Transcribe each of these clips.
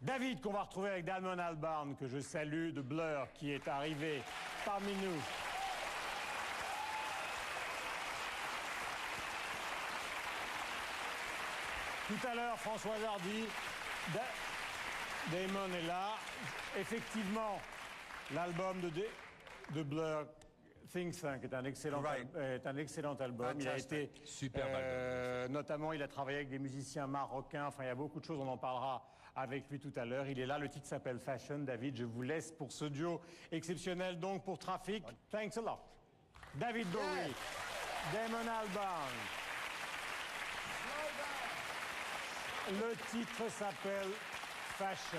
David, qu'on va retrouver avec Damon Albarn, que je salue, de Blur, qui est arrivé parmi nous. Tout à l'heure, Françoise Hardy, Damon est là. Effectivement, l'album de Blur, Think Tank, est un excellent, album. Fantastic. Il a été Superbe album. Notamment, il a travaillé avec des musiciens marocains. Enfin, il y a beaucoup de choses. On en parlera avec lui tout à l'heure. Il est là. Le titre s'appelle Fashion. David, je vous laisse pour ce duo exceptionnel. Donc, pour Trafic, thanks a lot. David Bowie, Damon Albarn. Le titre s'appelle Fashion.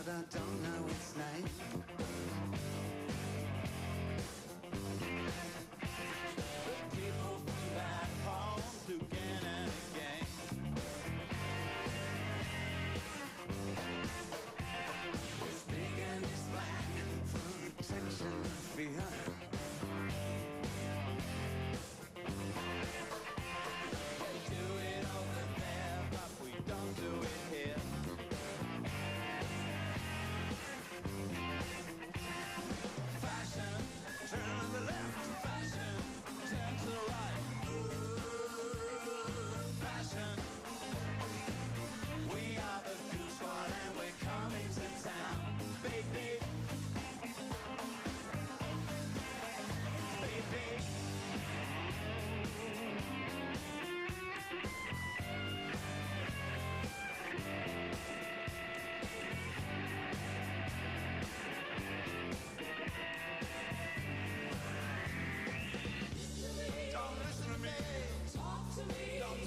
I don't know its name. But people come back home again and again. It's big and it's black, for protection and fear. They do it over there, but we don't do it here. Turn to the left, fashion. Turn to the right, ooh, fashion. We are the Goose Squad and we're coming to town, baby. Baby.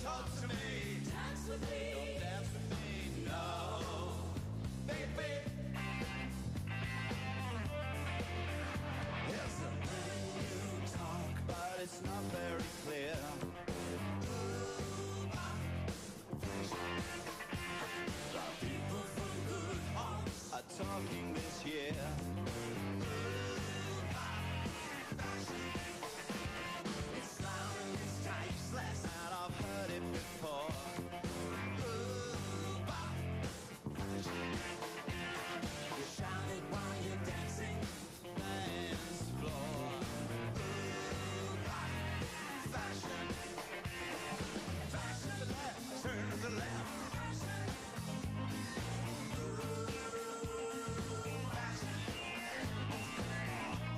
Talk to me, dance with me, don't dance with me, no, baby. There's a brand new talk, but it's not very clear. The people from good homes are talking this year. It's loud and it's tasteless, and I've heard it before. Ooh, you shout it while you're dancing, dance floor. Ooh, fashion, fashion to the left, turn to the left. Ooh, fashion.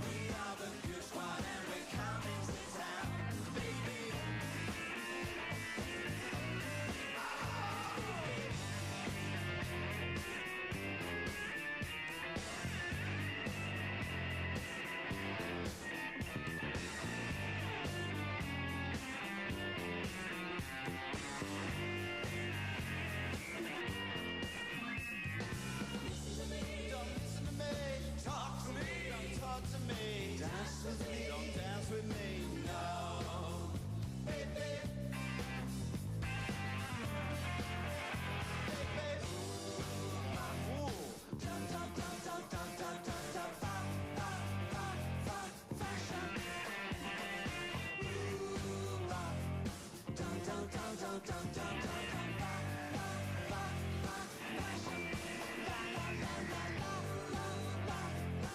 We are the Goose Squad and we're coming to town, baby. Dance with me, don't dance with me, no, baby. Baby, ooh, dum dum dum dum dum dum dum dum, fashion. Ooh, dum dum dum dum dum dum dum, fashion. La la la la la la la.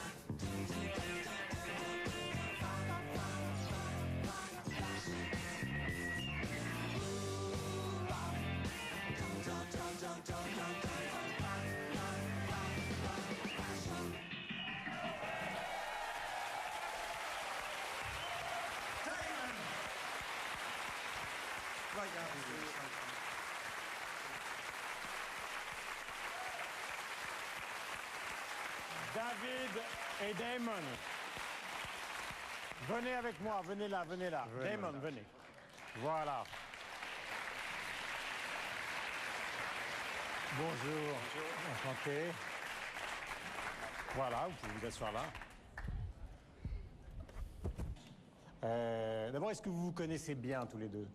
David et Damon. Venez avec moi, venez là, venez là. Damon, venez. Voilà. Bonjour. Enchanté. Voilà, vous pouvez vous asseoir là. D'abord, est-ce que vous vous connaissez bien tous les deux?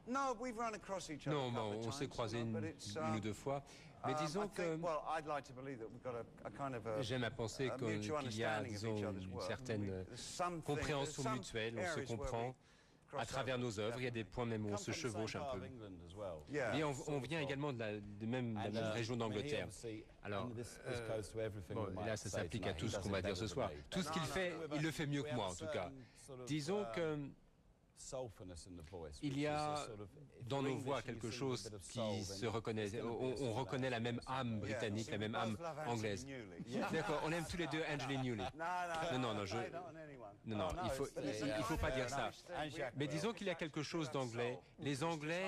No, we've run across each other Non, a couple of on s'est times, croisés you know, une, but it's, une ou deux fois. Mais disons I que think, well, I'd like to believe that we've got a kind of a, j'aime à penser a qu'il mutual y a, understanding of disons, each other's une work. certaine There's something- compréhension there's some mutuelle, on se areas where we comprend cross à travers over, nos œuvres. Il y a des points même où on se chevauche un peu. Yeah. Mais on vient également de la même région d'Angleterre. Alors, bon, et là, ça s'applique à tout ce qu'on va dire ce soir. Tout ce qu'il fait, il le fait mieux que moi, en tout cas. Disons que il y a dans nos voix quelque chose qui se reconnaît. On reconnaît la même âme britannique, la même âme anglaise. D'accord, on aime tous les deux Angelina Newley. Non, il faut pas dire ça. Mais disons qu'il y a quelque chose d'anglais. Les Anglais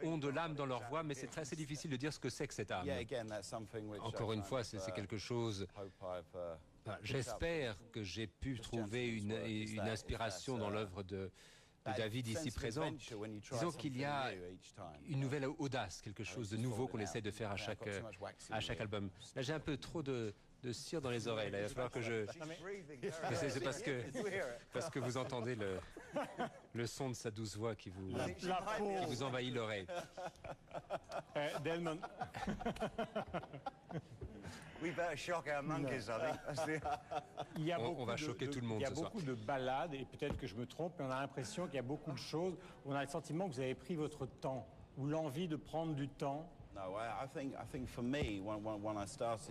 ont de l'âme dans leur voix, mais c'est assez difficile de dire ce que c'est que cette âme. Encore une fois, c'est quelque chose... J'espère que j'ai pu trouver une inspiration dans l'œuvre de David ici présent. Disons qu'il y a une nouvelle audace, quelque chose de nouveau qu'on essaie de faire à chaque album. Là, j'ai un peu trop de cire dans les oreilles. Là, il va falloir que je... C'est parce que vous entendez le son de sa douce voix qui vous envahit l'oreille. Delmon. We better shock our monkeys, I think. Il y a On va choquer tout le monde Il y a ce soir. beaucoup de ballades, et peut-être que je me trompe, mais on a l'impression qu'il y a beaucoup de choses où on a le sentiment que vous avez pris votre temps, ou l'envie de prendre du temps. Pas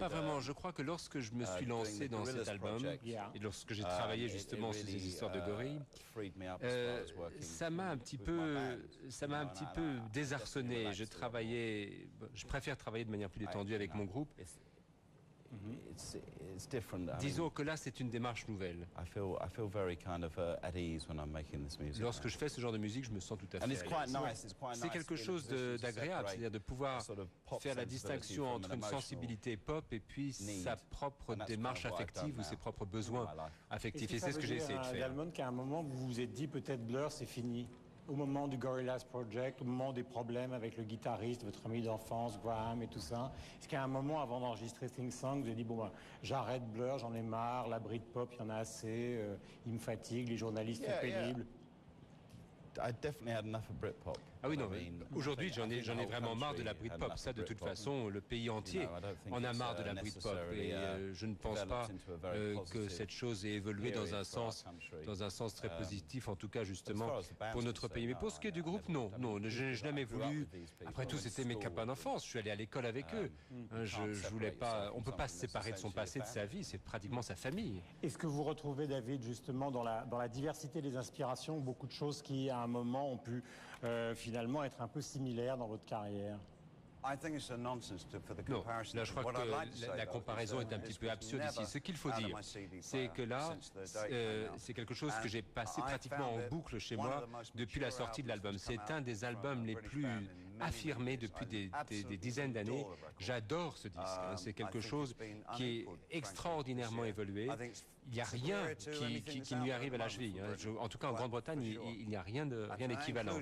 vraiment. Je crois que lorsque je me suis lancé dans cet album, et lorsque j'ai travaillé justement sur ces histoires de gorilles, ça m'a un petit peu désarçonné. Je préfère travailler de manière plus détendue avec mon groupe. Disons que là, c'est une démarche nouvelle. Lorsque je fais ce genre de musique, je me sens tout à fait à l'aise. C'est quelque chose d'agréable, c'est-à-dire de pouvoir faire la distinction entre une sensibilité pop et puis sa propre démarche affective ou ses propres besoins affectifs. Et c'est ce que j'ai essayé de faire. Delmon, qu'à un moment, vous vous êtes dit peut-être Blur, c'est fini. Au moment du Gorillaz Project, au moment des problèmes avec le guitariste, votre ami d'enfance, Graham et tout ça, est-ce qu'à un moment, avant d'enregistrer Sing Song, vous avez dit, bon, ben, j'arrête Blur, j'en ai marre, la Britpop, il y en a assez, il me fatigue, les journalistes sont pénibles. Ah oui, non, aujourd'hui, j'en ai vraiment marre de la Britpop. Ça, de toute façon, le pays entier en a marre de la Britpop. Et je ne pense pas que cette chose ait évolué dans un sens très positif, en tout cas, justement, pour notre pays. Mais pour ce qui est du groupe, non, je n'ai jamais voulu. Après tout, c'était mes copains d'enfance. Je suis allé à l'école avec eux. Je voulais pas. On ne peut pas se séparer de son passé, de sa vie. C'est pratiquement sa famille. Est-ce que vous retrouvez, David, justement, dans la diversité des inspirations, beaucoup de choses qui, à un moment, ont pu finalement être un peu similaires dans votre carrière? Non, là je crois que la comparaison est un petit peu absurde ici. Ce qu'il faut dire, c'est que là, c'est quelque chose que j'ai passé pratiquement en boucle chez moi depuis la sortie de l'album. C'est un des albums les plus affirmés depuis des dizaines d'années. J'adore ce disque. C'est quelque chose qui est extraordinairement évolué. Il n'y a rien qui lui arrive à la cheville. En tout cas, en Grande-Bretagne, il n'y a rien d'équivalent.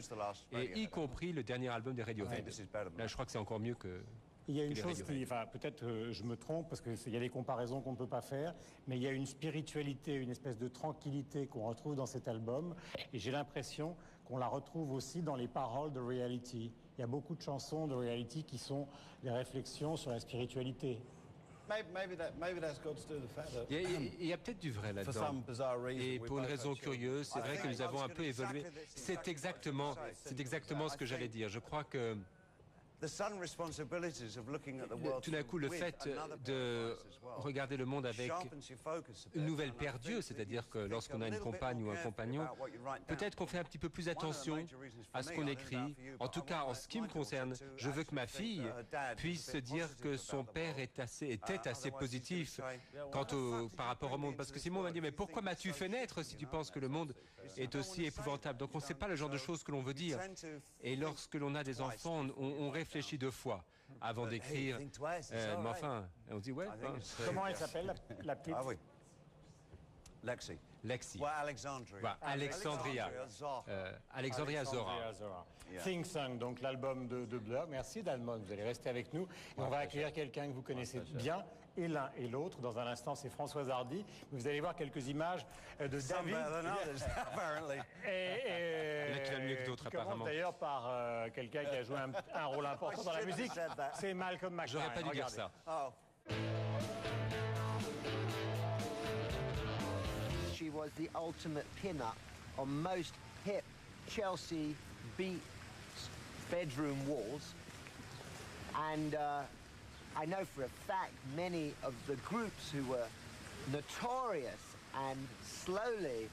Et y compris le dernier album des Radiohead. Là, je crois que c'est encore mieux que... Il y a une chose qui, enfin, peut-être je me trompe parce qu'il y a des comparaisons qu'on ne peut pas faire, mais il y a une spiritualité, une espèce de tranquillité qu'on retrouve dans cet album, et j'ai l'impression qu'on la retrouve aussi dans les paroles de Reality. Il y a beaucoup de chansons de Reality qui sont des réflexions sur la spiritualité. Il y a peut-être du vrai là-dedans. Et pour une raison curieuse, c'est vrai que nous avons un peu évolué. C'est exactement ce que j'allais dire. Je crois que tout d'un coup, le fait de regarder le monde avec une nouvelle paire d'yeux, c'est-à-dire que lorsqu'on a une compagne ou un compagnon, peut-être qu'on fait un petit peu plus attention à ce qu'on écrit. En tout cas, en ce qui me concerne, je veux que ma fille puisse se dire que son père était assez positif par rapport au monde. Parce que Simon m'a dit, mais pourquoi m'as-tu fait naître si tu penses que le monde est aussi épouvantable? Donc on ne sait pas le genre de choses que l'on veut dire. Et lorsque l'on a des enfants, on réfléchit deux fois avant d'écrire. Mais enfin, on se dit, ouais. Comment elle s'appelle, la petite? Ah oui. Lexi. Lexi. Well, Alexandria. Voilà, Alexandria. Alexandria Zora. Thing Song, donc l'album de Blur. Merci Dalmon, vous allez rester avec nous. Et on va accueillir quelqu'un que vous connaissez bien, et l'un et l'autre. Dans un instant, c'est Françoise Hardy. Vous allez voir quelques images de David. Il y en a qui l'aiment mieux que d'autres, apparemment. D'ailleurs par quelqu'un qui a joué un rôle important dans la musique. C'est Malcolm McLaren. J'aurais pas dû dire ça. She was the ultimate pin-up on most hip Chelsea beat bedroom walls. And I know for a fact many of the groups who were notorious and slowly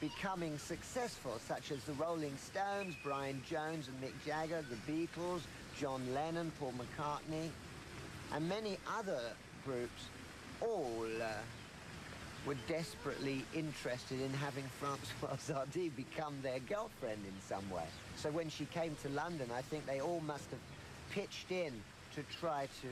becoming successful, such as the Rolling Stones, Brian Jones and Mick Jagger, the Beatles, John Lennon, Paul McCartney, and many other groups, all were desperately interested in having Françoise Hardy become their girlfriend in some way. So when she came to London, I think they all must have pitched in to try to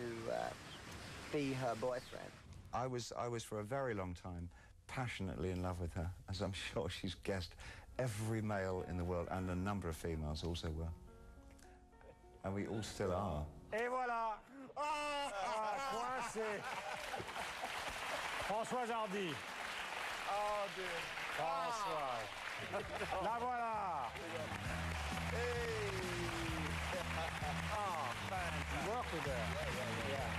be her boyfriend. I was for a very long time passionately in love with her, as I'm sure she's guessed. Every male in the world and a number of females also were. And we all still are. Et voilà. Coincé. Françoise Hardy. Oh dear. Françoise. La voilà. Hey. Oh, fantastic. Work with her. Yeah.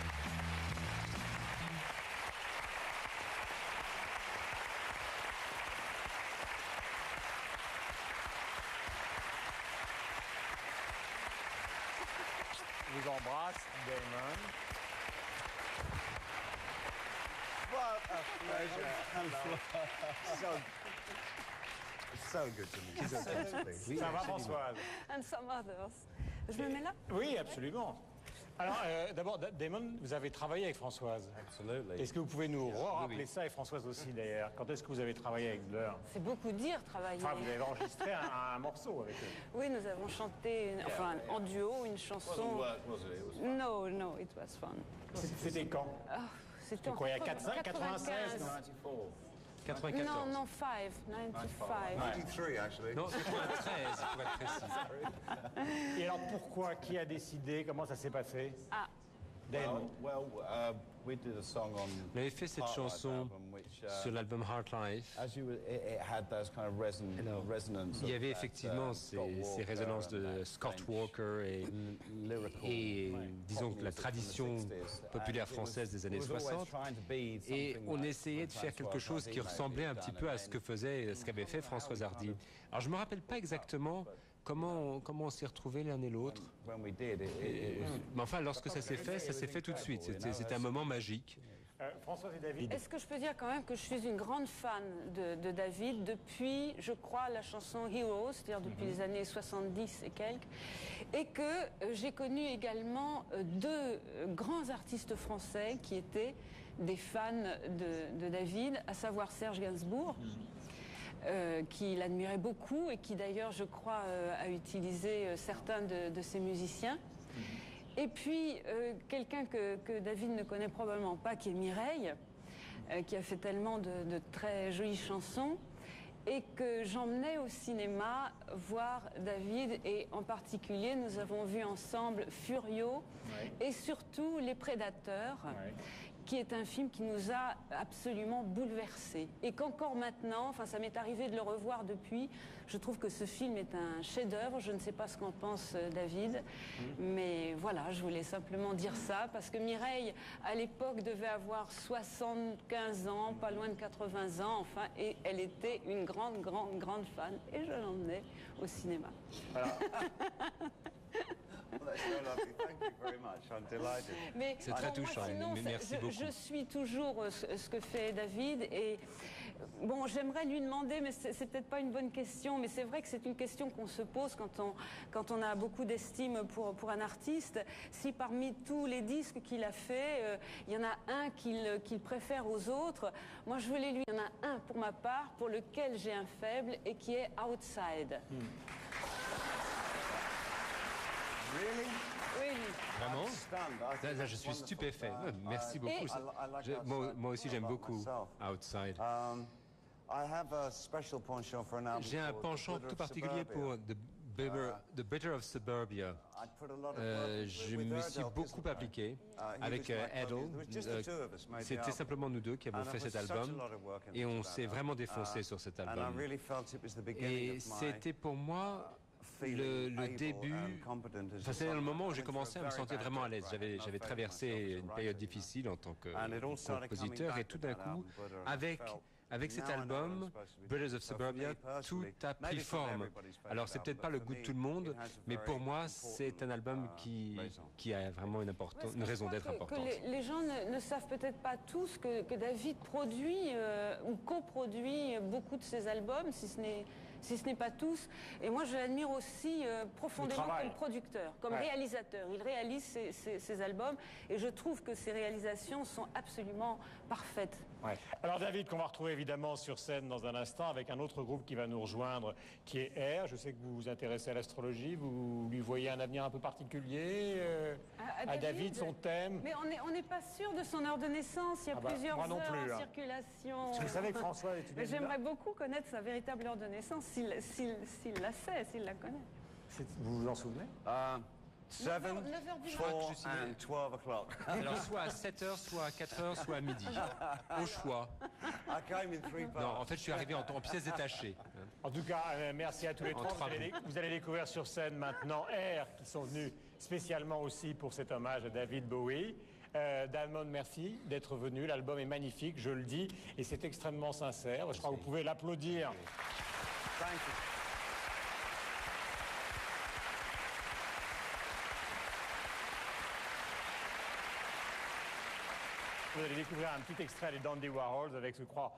Je vous embrasse, Damon. What a pleasure. So good to meet you. So good to be. Ça va, Françoise? And some others. Je me mets là? Oui, absolument. Alors, d'abord, Damon, vous avez travaillé avec Françoise. Absolument. Est-ce que vous pouvez nous rappeler ça, et Françoise aussi d'ailleurs? Quand est-ce que vous avez travaillé avec Blur? C'est beaucoup dire, travailler. Enfin, vous avez enregistré un morceau avec eux. Oui, nous avons chanté, en duo, une chanson. No, no, it was fun. C'était quand? C'était quoi, il y a 96, non? 94. Non, 95. 93, actually. Non, 93, pour être précis. Et alors pourquoi? Qui a décidé? Comment ça s'est passé? Ah, Damon. We did a song on On avait fait cette chanson sur l'album Heart Life. it had those kind of resonance. Il y avait effectivement ces résonances de Scott Walker et disons la tradition populaire française des années 60. Et on essayait de faire quelque chose qui ressemblait un petit peu à ce qu'avait fait Françoise Hardy. Alors je me rappelle pas exactement comment on s'est retrouvés l'un et l'autre. Mais enfin, lorsque ça s'est fait tout de suite. C'était un moment magique. Françoise et David. est-ce que je peux dire quand même que je suis une grande fan de David depuis, je crois, la chanson Heroes, c'est-à-dire depuis les années 70 et quelques, et que j'ai connu également deux grands artistes français qui étaient des fans de David, à savoir Serge Gainsbourg, qui l'admirait beaucoup et qui d'ailleurs, je crois, a utilisé certains de ses musiciens. Et puis, quelqu'un que David ne connaît probablement pas, qui est Mireille, qui a fait tellement de très jolies chansons, et que j'emmenais au cinéma voir David, et en particulier, nous avons vu ensemble Furio, et surtout Les Prédateurs, qui est un film qui nous a absolument bouleversés. Et qu'encore maintenant, enfin ça m'est arrivé de le revoir depuis, je trouve que ce film est un chef-d'œuvre. Je ne sais pas ce qu'en pense David, mais voilà, je voulais simplement dire ça, parce que Mireille, à l'époque, devait avoir 75 ans, pas loin de 80 ans, enfin, et elle était une grande fan, et je l'emmenais au cinéma. Voilà. C'est très touchant. Merci beaucoup. Je suis toujours ce que fait David, et bon, j'aimerais lui demander, mais c'est peut-être pas une bonne question, mais c'est vrai que c'est une question qu'on se pose quand on a beaucoup d'estime pour un artiste, si parmi tous les disques qu'il a fait, il y en a un qu'il préfère aux autres. Moi, il y en a un pour ma part, pour lequel j'ai un faible, et qui est Outside. Really? Oui. Vraiment? Là, je suis stupéfait. Merci beaucoup. Moi aussi, j'aime beaucoup Outside. J'ai un penchant tout particulier pour The Bitter of Suburbia. Je me suis beaucoup appliqué avec Edel. C'était simplement nous deux qui avons fait cet album et on s'est vraiment défoncé sur cet album. Et c'était pour moi le début, enfin, c'est le moment où j'ai commencé à me sentir vraiment à l'aise. J'avais traversé une période difficile en tant que compositeur et tout d'un coup, avec cet album, Brothers of Suburbia, tout a pris forme. Alors c'est peut-être pas le goût de tout le monde, mais pour moi c'est un album qui a vraiment une raison d'être importante. Les gens ne savent peut-être pas tous que David produit ou coproduit beaucoup de ses albums, si ce n'est pas tous. Et moi, je l'admire aussi profondément comme producteur, comme réalisateur. Il réalise ses albums et je trouve que ses réalisations sont absolument parfaites. Ouais. Alors David, qu'on va retrouver évidemment sur scène dans un instant avec un autre groupe qui va nous rejoindre, qui est R. Je sais que vous vous intéressez à l'astrologie. Vous lui voyez un avenir un peu particulier à David, son thème. Mais on n'est pas sûr de son heure de naissance. Il y a plusieurs heures en circulation. Vous savez que François est J'aimerais beaucoup connaître sa véritable heure de naissance, s'il la sait, s'il la connaît. Vous vous en souvenez 7, 4 and 12 o'clock. Alors soit à 7h, soit à 4h, soit à midi. Au choix. Non, en fait, je suis arrivé en pièces détachées. En tout cas, merci à tous les trois. Vous allez découvrir sur scène maintenant R, qui sont venus spécialement aussi pour cet hommage à David Bowie. Dalmon, merci d'être venu. L'album est magnifique, je le dis, et c'est extrêmement sincère. Je crois que vous pouvez l'applaudir. Thank you. Vous allez découvrir un petit extrait des Dandy Warhols avec, je crois,